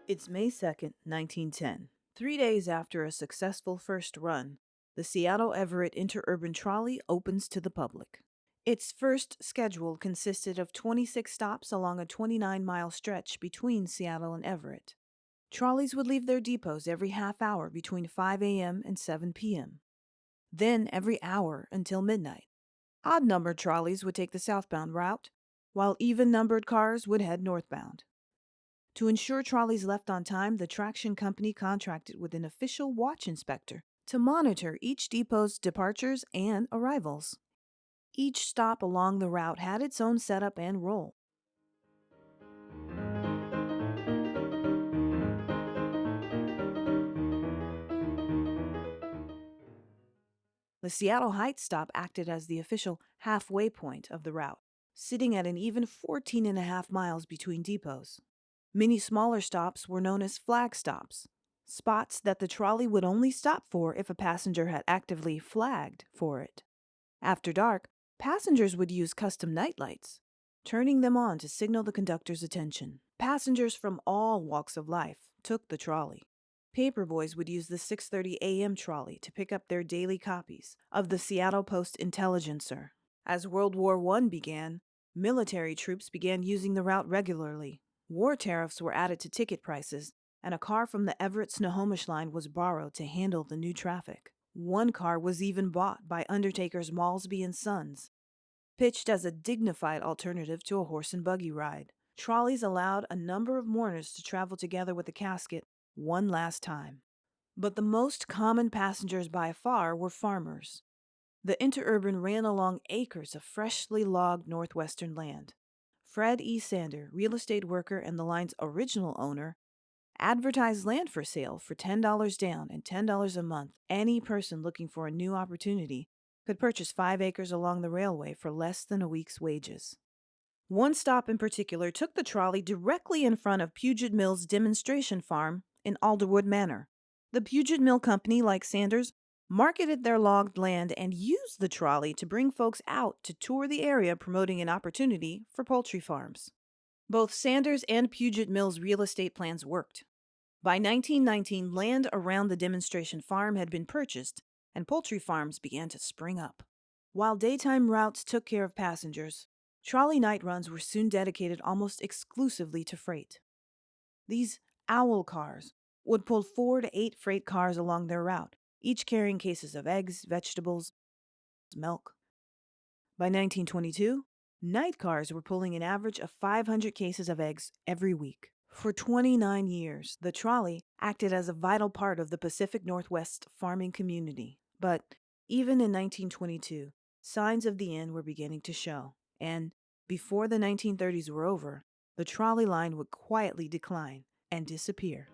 It's May 2nd, 1910. 3 days after a successful first run, the Seattle Everett Interurban Trolley opens to the public. Its first schedule consisted of 26 stops along a 29-mile stretch between Seattle and Everett. Trolleys would leave their depots every half hour between 5 a.m. and 7 p.m., then every hour until midnight. Odd-numbered trolleys would take the southbound route, while even-numbered cars would head northbound. To ensure trolleys left on time, the traction company contracted with an official watch inspector to monitor each depot's departures and arrivals. Each stop along the route had its own setup and role. The Seattle Heights stop acted as the official halfway point of the route, sitting at an even 14 and a half miles between depots. Many smaller stops were known as flag stops, spots that the trolley would only stop for if a passenger had actively flagged for it. After dark, passengers would use custom nightlights, turning them on to signal the conductor's attention. Passengers from all walks of life took the trolley. Paperboys would use the 6:30 a.m. trolley to pick up their daily copies of the Seattle Post-Intelligencer. As World War I began, military troops began using the route regularly. War tariffs were added to ticket prices, and a car from the Everett Snohomish line was borrowed to handle the new traffic. One car was even bought by undertakers Malsby and Sons, pitched as a dignified alternative to a horse and buggy ride. Trolleys allowed a number of mourners to travel together with a casket one last time. But the most common passengers by far were farmers. The Interurban ran along acres of freshly logged northwestern land. Fred E. Sander, real estate worker and the line's original owner, advertised land for sale for $10 down and $10 a month. Any person looking for a new opportunity could purchase 5 acres along the railway for less than a week's wages. One stop in particular took the trolley directly in front of Puget Mill's demonstration farm in Alderwood Manor. The Puget Mill Company, like Sanders, marketed their logged land and used the trolley to bring folks out to tour the area, promoting an opportunity for poultry farms. Both Sanders and Puget Mill's real estate plans worked. By 1919, land around the demonstration farm had been purchased, and poultry farms began to spring up. While daytime routes took care of passengers, trolley night runs were soon dedicated almost exclusively to freight. These owl cars would pull 4 to 8 freight cars along their route, each carrying cases of eggs, vegetables, milk. By 1922, night cars were pulling an average of 500 cases of eggs every week. For 29 years, the trolley acted as a vital part of the Pacific Northwest farming community. But even in 1922, signs of the end were beginning to show, and before the 1930s were over, the trolley line would quietly decline and disappear.